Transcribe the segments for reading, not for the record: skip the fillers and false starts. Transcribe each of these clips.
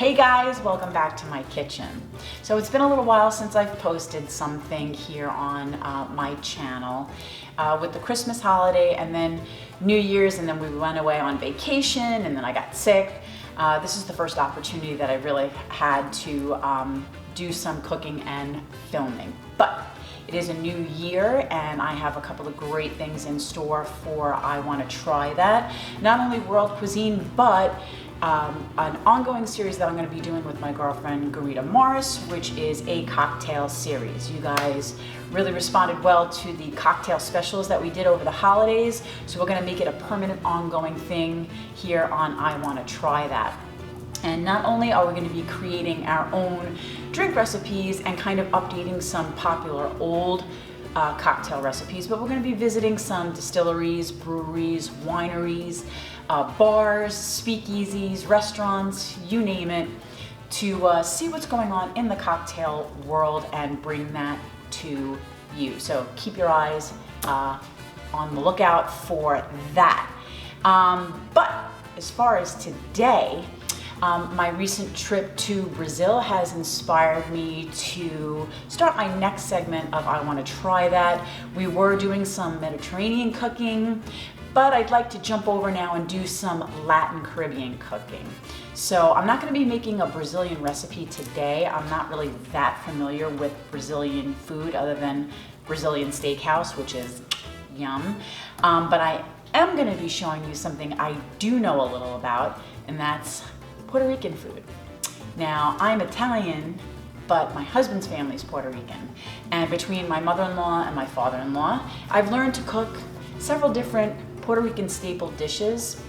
Hey guys, welcome back to my kitchen. So it's been a little while since I've posted something here on my channel with the Christmas holiday and then New Year's, and then we went away on vacation and then I got sick. This is the first opportunity that I really had to do some cooking and filming. But it is a new year and I have a couple of great things in store for I Want to Try That. Not only world cuisine, but an ongoing series that I'm going to be doing with my girlfriend Garita Morris, which is a cocktail series. You guys really responded well to the cocktail specials that we did over the holidays, so we're going to make it a permanent ongoing thing here on I Want to Try That. And not only are we going to be creating our own drink recipes and kind of updating some popular old cocktail recipes, but we're going to be visiting some distilleries, breweries, wineries, bars, speakeasies, restaurants, you name it, to see what's going on in the cocktail world and bring that to you. So keep your eyes on the lookout for that. But as far as today, my recent trip to Brazil has inspired me to start my next segment of I Want to Try That. We were doing some Mediterranean cooking, but I'd like to jump over now and do some Latin Caribbean cooking. So I'm not going to be making a Brazilian recipe today. I'm not really that familiar with Brazilian food other than Brazilian steakhouse, which is yum. But I am going to be showing you something I do know a little about, and that's Puerto Rican food. Now, I'm Italian, but my husband's family is Puerto Rican. And between my mother-in-law and my father-in-law, I've learned to cook several different Puerto Rican staple dishes.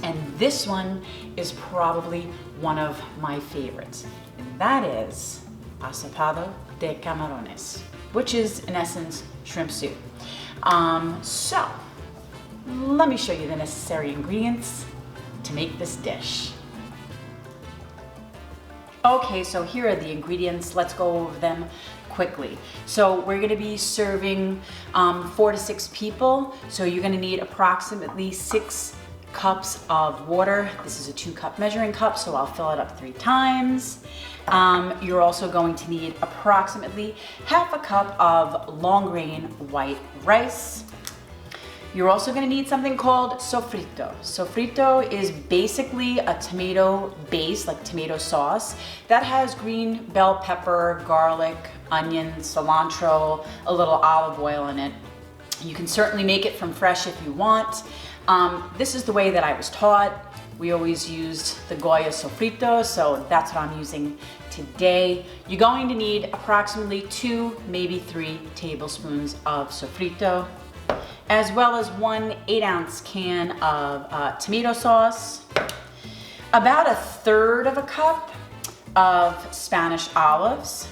And this one is probably one of my favorites. And that is Asopado de Camarones, which is in essence shrimp soup. So let me show you the necessary ingredients to make this dish. Okay, so here are the ingredients. Let's go over them quickly. So we're gonna be serving 4 to 6 people. So you're gonna need approximately 6 cups of water. This is a 2-cup measuring cup, so I'll fill it up 3 times. You're also going to need approximately half a cup of long grain white rice. You're also going to need something called sofrito. Sofrito is basically a tomato base, like tomato sauce, that has green bell pepper, garlic, onion, cilantro, a little olive oil in it. You can certainly make it from fresh if you want. This is the way that I was taught. We always used the Goya sofrito, so that's what I'm using today. You're going to need approximately 2, maybe 3 tablespoons of sofrito, as well as 1 8-ounce can of tomato sauce, about 1/3 of a cup of Spanish olives,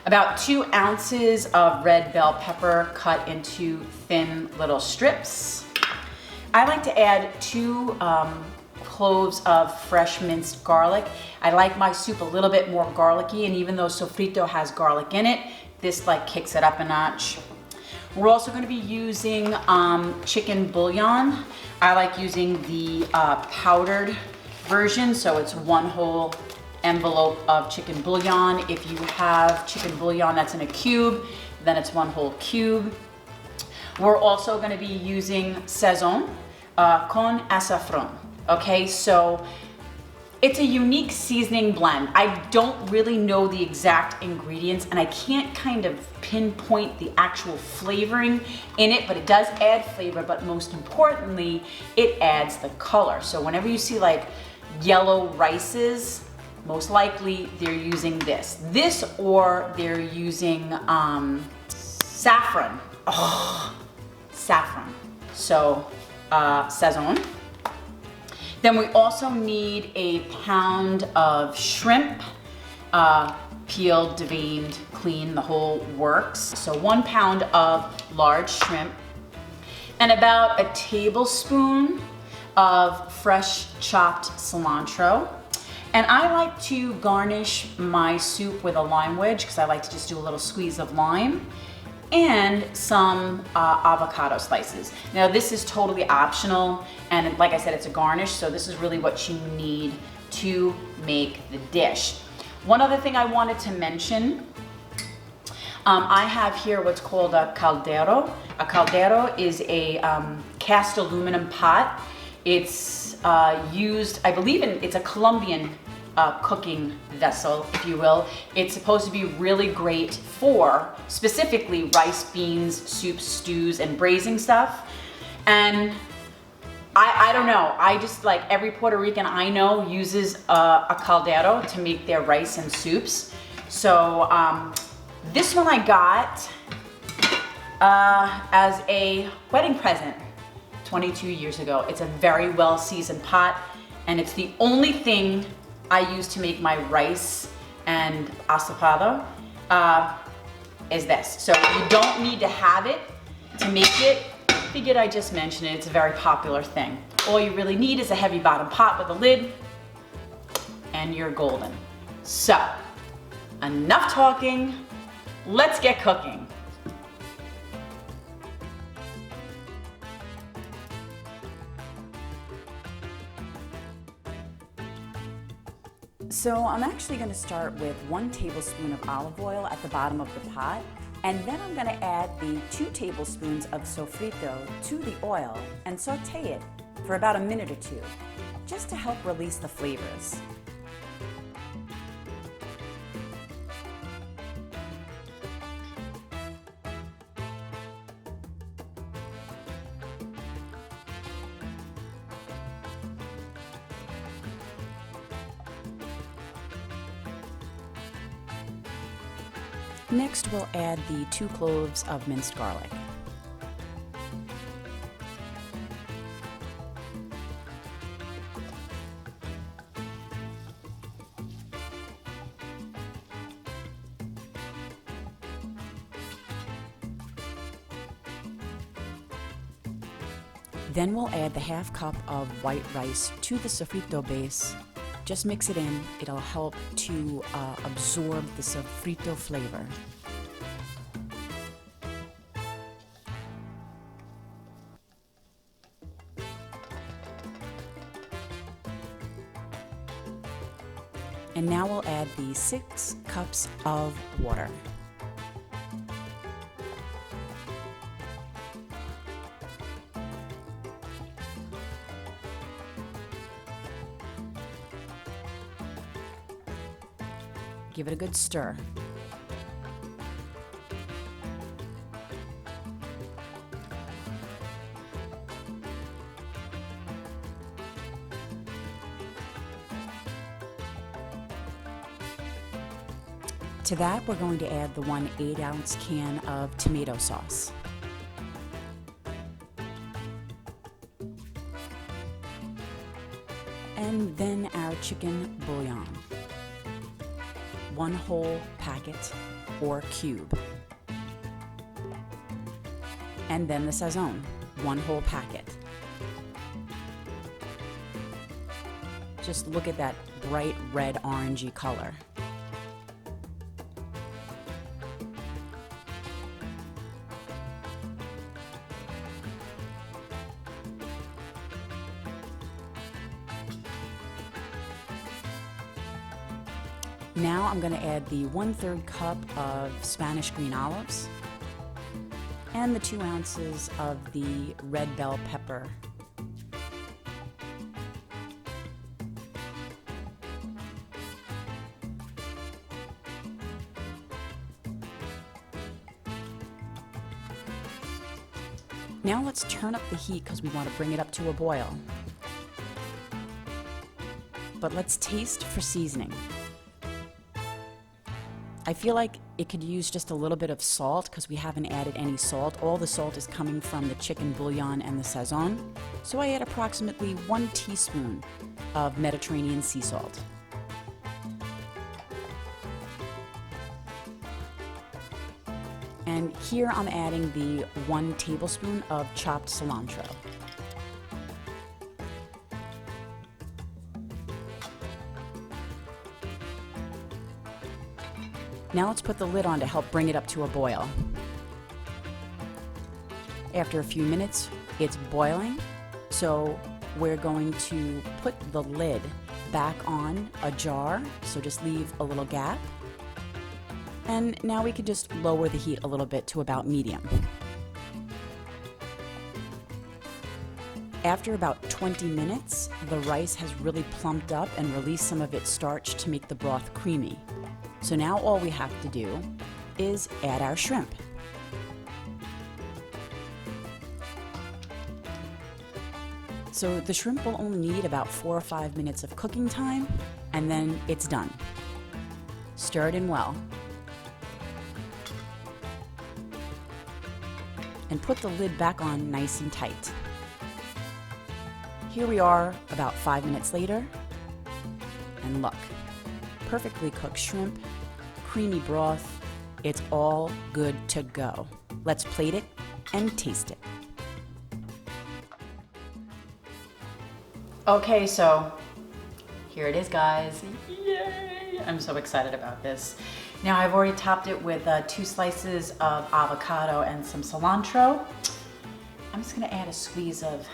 about 2 ounces of red bell pepper cut into thin little strips. I like to add 2 cloves of fresh minced garlic. I like my soup a little bit more garlicky, and even though sofrito has garlic in it, this like kicks it up a notch. We're also going to be using chicken bouillon. I like using the powdered version, so it's 1 whole envelope of chicken bouillon. If you have chicken bouillon that's in a cube, then it's 1 whole cube. We're also going to be using sazon con azafrán. Okay, so it's a unique seasoning blend. I don't really know the exact ingredients and I can't kind of pinpoint the actual flavoring in it, but it does add flavor, but most importantly, it adds the color. So whenever you see like yellow rices, most likely they're using this or they're using saffron. Oh, saffron. So sazon. Then we also need a pound of shrimp, peeled, deveined, clean, the whole works. So 1 pound of large shrimp and about a tablespoon of fresh chopped cilantro. And I like to garnish my soup with a lime wedge because I like to just do a little squeeze of lime. and some avocado slices. Now this is totally optional, and like I said, it's a garnish, so this is really what you need to make the dish. One other thing I wanted to mention, I have here what's called a caldero. A caldero is a cast aluminum pot. It's used, I believe it's a Colombian cooking vessel, if you will. It's supposed to be really great for specifically rice, beans, soups, stews, and braising stuff. And I don't know, I just like every Puerto Rican I know uses a caldero to make their rice and soups. So this one I got as a wedding present 22 years ago. It's a very well seasoned pot, and it's the only thing I use to make my rice and asopado is this. So you don't need to have it to make it. Figured I just mention it, it's a very popular thing. All you really need is a heavy bottom pot with a lid, and you're golden. So, enough talking, let's get cooking. So I'm actually going to start with 1 tablespoon of olive oil at the bottom of the pot, and then I'm going to add the 2 tablespoons of sofrito to the oil and saute it for about a minute or 2, just to help release the flavors. Next, we'll add the 2 cloves of minced garlic. Then we'll add the ½ cup of white rice to the sofrito base. Just mix it in, it'll help to absorb the sofrito flavor. And now we'll add the 6 cups of water. Give it a good stir. To that, we're going to add the 1 8-ounce can of tomato sauce. And then our chicken bouillon. 1 whole packet or cube. And then the sazon, 1 whole packet. Just look at that bright red orangey color. Now I'm going to add the 1/3 cup of Spanish green olives and the 2 ounces of the red bell pepper. Now let's turn up the heat because we want to bring it up to a boil. But let's taste for seasoning. I feel like it could use just a little bit of salt because we haven't added any salt. All the salt is coming from the chicken bouillon and the sazon. So I add approximately 1 teaspoon of Mediterranean sea salt. And here I'm adding the 1 tablespoon of chopped cilantro. Now let's put the lid on to help bring it up to a boil. After a few minutes, it's boiling, so we're going to put the lid back on a jar, so just leave a little gap. And now we can just lower the heat a little bit to about medium. After about 20 minutes, the rice has really plumped up and released some of its starch to make the broth creamy. So now all we have to do is add our shrimp. So the shrimp will only need about 4 or 5 minutes of cooking time, and then it's done. Stir it in well. And put the lid back on nice and tight. Here we are about 5 minutes later, and look, perfectly cooked shrimp, creamy broth, it's all good to go. Let's plate it and taste it. Okay, so here it is, guys. Yay! I'm so excited about this. Now I've already topped it with 2 slices of avocado and some cilantro. I'm just gonna add a squeeze of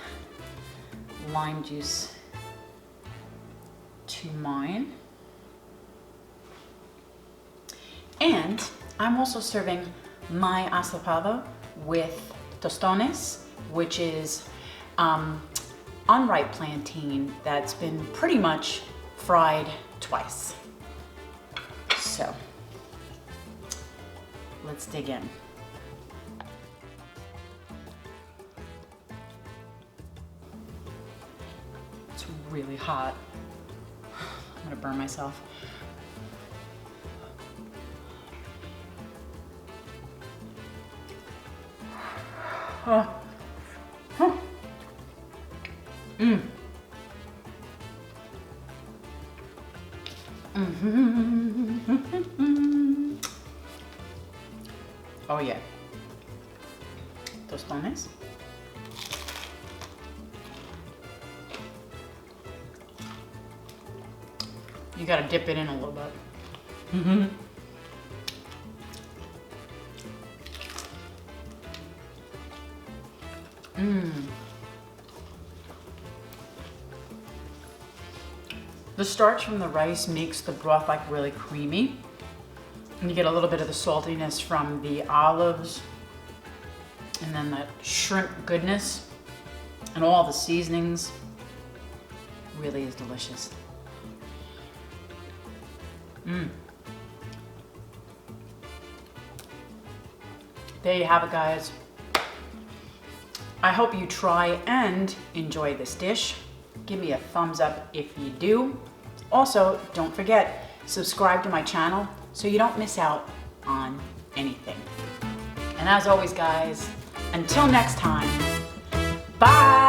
lime juice to mine. And I'm also serving my asopado with tostones, which is unripe plantain that's been pretty much fried twice. So let's dig in. It's really hot. I'm gonna burn myself. Oh yeah. Tostones. You gotta dip it in a little bit. The starch from the rice makes the broth like really creamy. And you get a little bit of the saltiness from the olives and then that shrimp goodness and all the seasonings. Really is delicious. There you have it, guys. I hope you try and enjoy this dish. Give me a thumbs up if you do. Also, don't forget, subscribe to my channel so you don't miss out on anything. And as always, guys, until next time, bye!